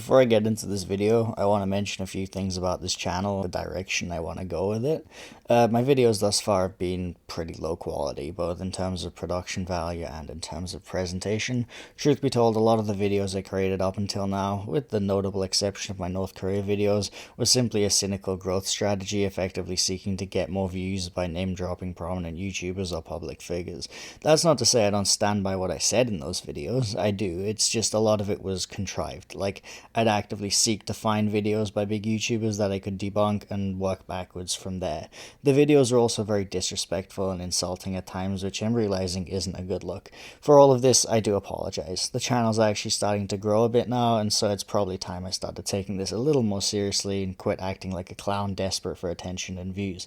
Before I get into this video, I want to mention a few things about this channel, the direction I want to go with it. My videos thus far have been pretty low quality, both in terms of production value and in terms of presentation. Truth be told, a lot of the videos I created up until now, with the notable exception of my North Korea videos, was simply a cynical growth strategy, effectively seeking to get more views by name-dropping prominent YouTubers or public figures. That's not to say I don't stand by what I said in those videos. I do. It's just a lot of it was contrived. Like, I'd actively seek to find videos by big YouTubers that I could debunk and work backwards from there. The videos are also very disrespectful and insulting at times, which I'm realizing isn't a good look. For all of this, I do apologize. The channel's actually starting to grow a bit now, and so it's probably time I started taking this a little more seriously and quit acting like a clown desperate for attention and views.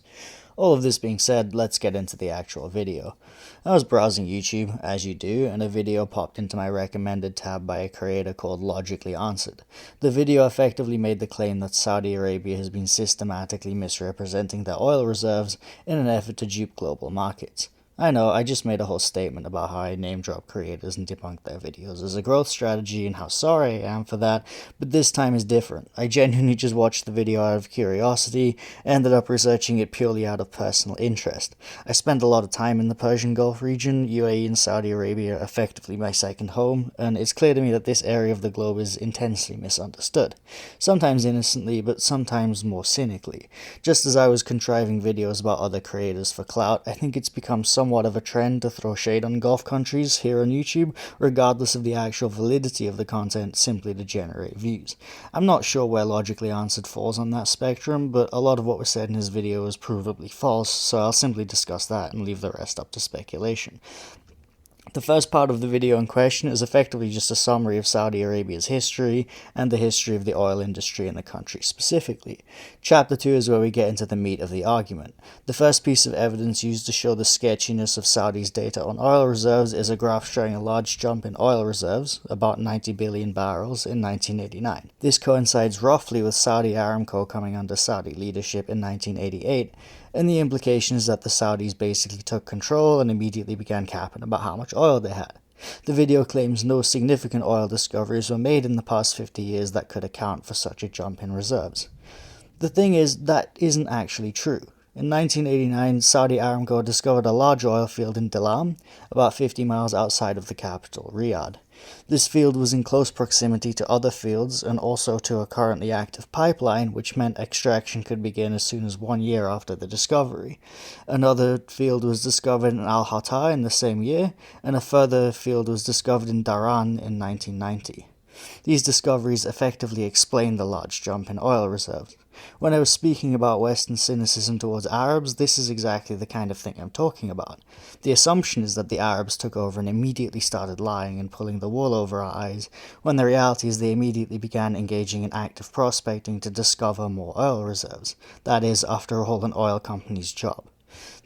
All of this being said, let's get into the actual video. I was browsing YouTube, as you do, and a video popped into my recommended tab by a creator called Logically Answered. The video effectively made the claim that Saudi Arabia has been systematically misrepresenting their oil reserves in an effort to dupe global markets. I know, I just made a whole statement about how I name-drop creators and debunk their videos as a growth strategy and how sorry I am for that, but this time is different. I genuinely just watched the video out of curiosity, ended up researching it purely out of personal interest. I spent a lot of time in the Persian Gulf region, UAE and Saudi Arabia effectively my second home, and it's clear to me that this area of the globe is intensely misunderstood. Sometimes innocently, but sometimes more cynically. Just as I was contriving videos about other creators for clout, I think it's become somewhat of a trend to throw shade on Gulf countries here on YouTube, regardless of the actual validity of the content, simply to generate views. I'm not sure where Logically Answered falls on that spectrum, but a lot of what was said in his video is provably false, so I'll simply discuss that and leave the rest up to speculation. The first part of the video in question is effectively just a summary of Saudi Arabia's history and the history of the oil industry in the country specifically. Chapter 2 is where we get into the meat of the argument. The first piece of evidence used to show the sketchiness of Saudi's data on oil reserves is a graph showing a large jump in oil reserves, about 90 billion barrels, in 1989. This coincides roughly with Saudi Aramco coming under Saudi leadership in 1988, and the implication is that the Saudis basically took control and immediately began capping about how much oil they had. The video claims no significant oil discoveries were made in the past 50 years that could account for such a jump in reserves. The thing is, that isn't actually true. In 1989, Saudi Aramco discovered a large oil field in Dalam, about 50 miles outside of the capital, Riyadh. This field was in close proximity to other fields and also to a currently active pipeline, which meant extraction could begin as soon as 1 year after the discovery. Another field was discovered in Al-Hatta in the same year, and a further field was discovered in Dharan in 1990. These discoveries effectively explain the large jump in oil reserves. When I was speaking about Western cynicism towards Arabs, this is exactly the kind of thing I'm talking about. The assumption is that the Arabs took over and immediately started lying and pulling the wool over our eyes, when the reality is they immediately began engaging in active prospecting to discover more oil reserves. That is, after all, an oil company's job.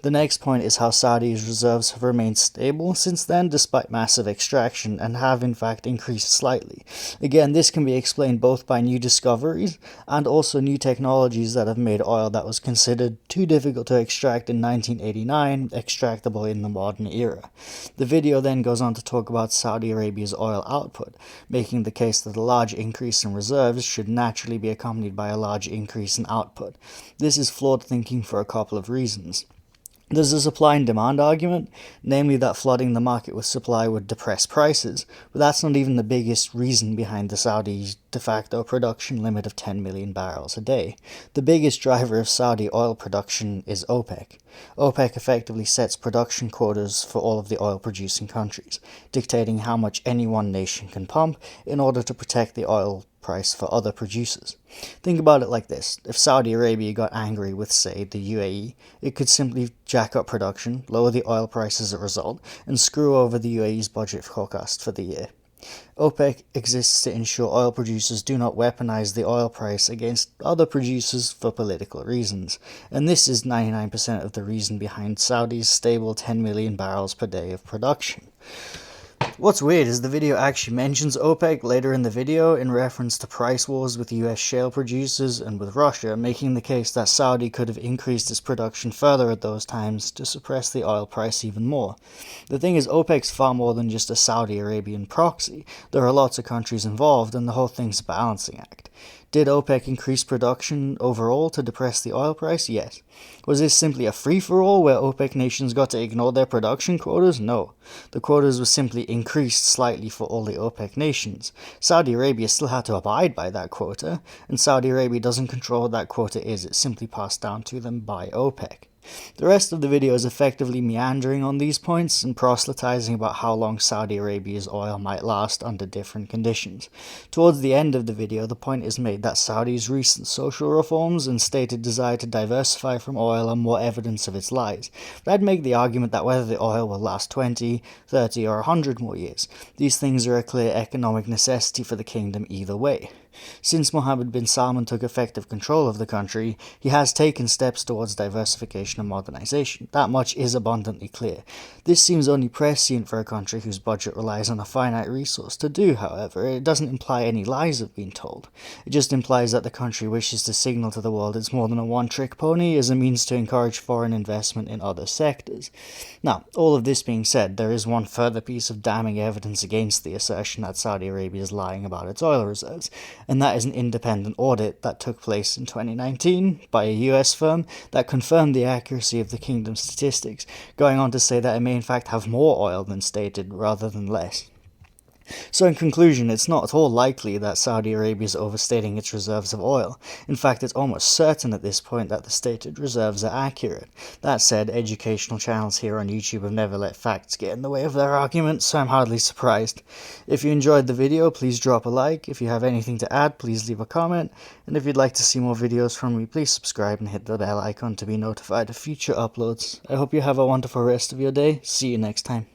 The next point is how Saudi's reserves have remained stable since then despite massive extraction and have in fact increased slightly. Again, this can be explained both by new discoveries and also new technologies that have made oil that was considered too difficult to extract in 1989 extractable in the modern era. The video then goes on to talk about Saudi Arabia's oil output, making the case that a large increase in reserves should naturally be accompanied by a large increase in output. This is flawed thinking for a couple of reasons. There's a supply and demand argument, namely that flooding the market with supply would depress prices, but that's not even the biggest reason behind the Saudis' de facto production limit of 10 million barrels a day. The biggest driver of Saudi oil production is OPEC. OPEC effectively sets production quotas for all of the oil-producing countries, dictating how much any one nation can pump in order to protect the oil price for other producers. Think about it like this. If Saudi Arabia got angry with, say, the UAE, it could simply jack up production, lower the oil price as a result, and screw over the UAE's budget forecast for the year. OPEC exists to ensure oil producers do not weaponize the oil price against other producers for political reasons, and this is 99% of the reason behind Saudi's stable 10 million barrels per day of production. What's weird is the video actually mentions OPEC later in the video in reference to price wars with US shale producers and with Russia, making the case that Saudi could have increased its production further at those times to suppress the oil price even more. The thing is, OPEC's far more than just a Saudi Arabian proxy. There are lots of countries involved, and the whole thing's a balancing act. Did OPEC increase production overall to depress the oil price? Yes. Was this simply a free-for-all where OPEC nations got to ignore their production quotas? No. The quotas were simply increased slightly for all the OPEC nations. Saudi Arabia still had to abide by that quota, and Saudi Arabia doesn't control what that quota is. It's simply passed down to them by OPEC. The rest of the video is effectively meandering on these points and proselytizing about how long Saudi Arabia's oil might last under different conditions. Towards the end of the video, the point is made that Saudi's recent social reforms and stated desire to diversify from oil are more evidence of its lies. But I'd make the argument that whether the oil will last 20, 30, or 100 more years, these things are a clear economic necessity for the kingdom either way. Since Mohammed bin Salman took effective control of the country, he has taken steps towards diversification and modernization. That much is abundantly clear. This seems only prescient for a country whose budget relies on a finite resource to do, however. It doesn't imply any lies have been told. It just implies that the country wishes to signal to the world it's more than a one-trick pony as a means to encourage foreign investment in other sectors. Now, all of this being said, there is one further piece of damning evidence against the assertion that Saudi Arabia is lying about its oil reserves, and that is an independent audit that took place in 2019 by a US firm that confirmed the accuracy of the kingdom's statistics, going on to say that it may in fact have more oil than stated rather than less. So in conclusion, it's not at all likely that Saudi Arabia is overstating its reserves of oil. In fact, it's almost certain at this point that the stated reserves are accurate. That said, educational channels here on YouTube have never let facts get in the way of their arguments, so I'm hardly surprised. If you enjoyed the video, please drop a like. If you have anything to add, please leave a comment. And if you'd like to see more videos from me, please subscribe and hit the bell icon to be notified of future uploads. I hope you have a wonderful rest of your day. See you next time.